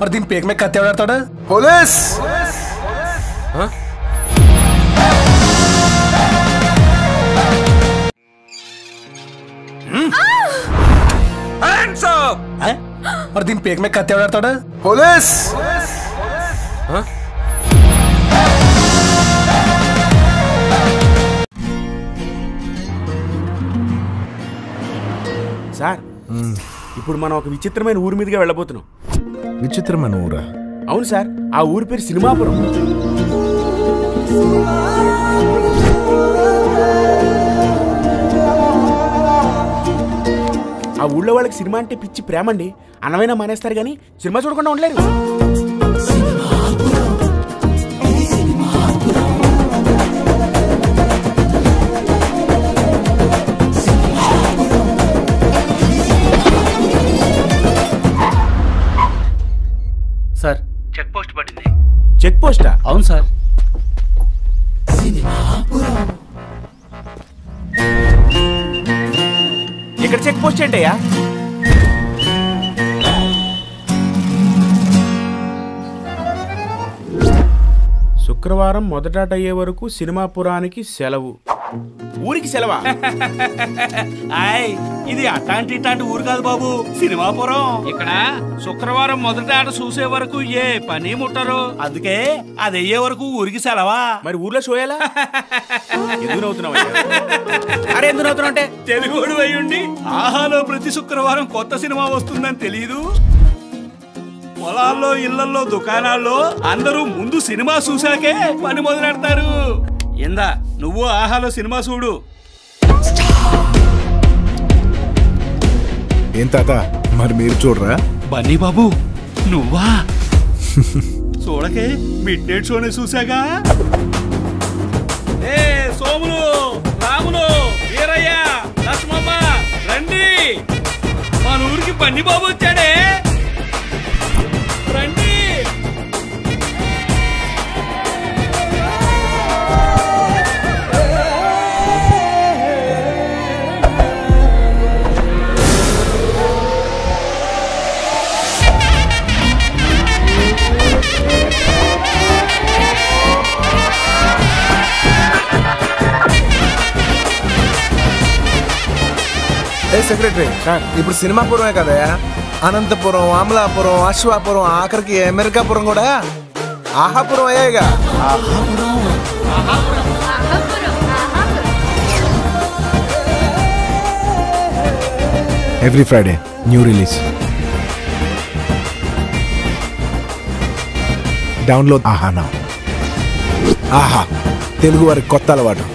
మరి దీని పేక మీద కత్తి ఎవడాడతాడా? పోలీస్! మరి దీని పేక మీద కత్తి ఎవడాడతాడా? పోలీస్! సార్, ఇప్పుడు మనం ఒక విచిత్రమైన ఊరి మీదుగా వెళ్ళబోతున్నాం. విచిత్రమైన ఊరా? అవును సార్, ఆ ఊరి పేరు సినిమాపురం. ఆ ఊళ్ళో వాళ్ళకి సినిమా అంటే పిచ్చి ప్రేమండి. అన్నమైనా మానేస్తారు కానీ సినిమా చూడకుండా ఉండలేరు. సార్, చెక్ పోస్ట్ పడింది. చెక్ పోస్టా? అవును సార్. ఇక్కడ చెక్ పోస్ట్ ఏంటయ్యా? శుక్రవారం మొదట అయ్యే వరకు సినిమాపురానికి సెలవు. ఊరికి సెలవా? ఇది అట్లాంటి ఇట్లాంటి ఊరు కాదు బాబు, సినిమాపురం. ఇక్కడ శుక్రవారం మొదటి ఆట చూసే వరకు ఏ పని ముట్టరు. అందుకే అది అయ్యే వరకు ఊరికి సెలవా. మరి ఊర్లో షోయాలా? ఎందుకు నవ్వుతున్నావు? అరే ఎందుకు నవ్వుతున్నావు అంటే? తెలుగుడు అయ్యుండి ఆహాలో ప్రతి శుక్రవారం కొత్త సినిమా వస్తుందని తెలీదు. పొలాల్లో, ఇళ్లలో, దుకాణాల్లో అందరూ ముందు సినిమా చూసాకే పని మొదలెడతారు. ఇందా నువ్వు ఆహాలో సినిమా చూడు. ఏం తాత, మరి మీరు చూడరా? బన్నీ బాబు నువ్వా? చూడకే, మిడ్ నైట్ షోనే చూసాగా. ఏ సోములు, రాములు, వీరయ్య, లక్ష్మమ్మ రండి, మన ఊరికి బన్నీ బాబు వచ్చాడే, రండి. సెక్రటరీ సార్, ఇప్పుడు సినిమాపురమే కదా, అనంతపురం, అమలాపురం, అశ్వాపురం, ఆఖరికి అమెరికాపురం కూడా ఆహాపురం అయ్యాయిగా. Every Friday new release. Download Aha now. Aha, Telugu వారికి కొత్త అలవాటు.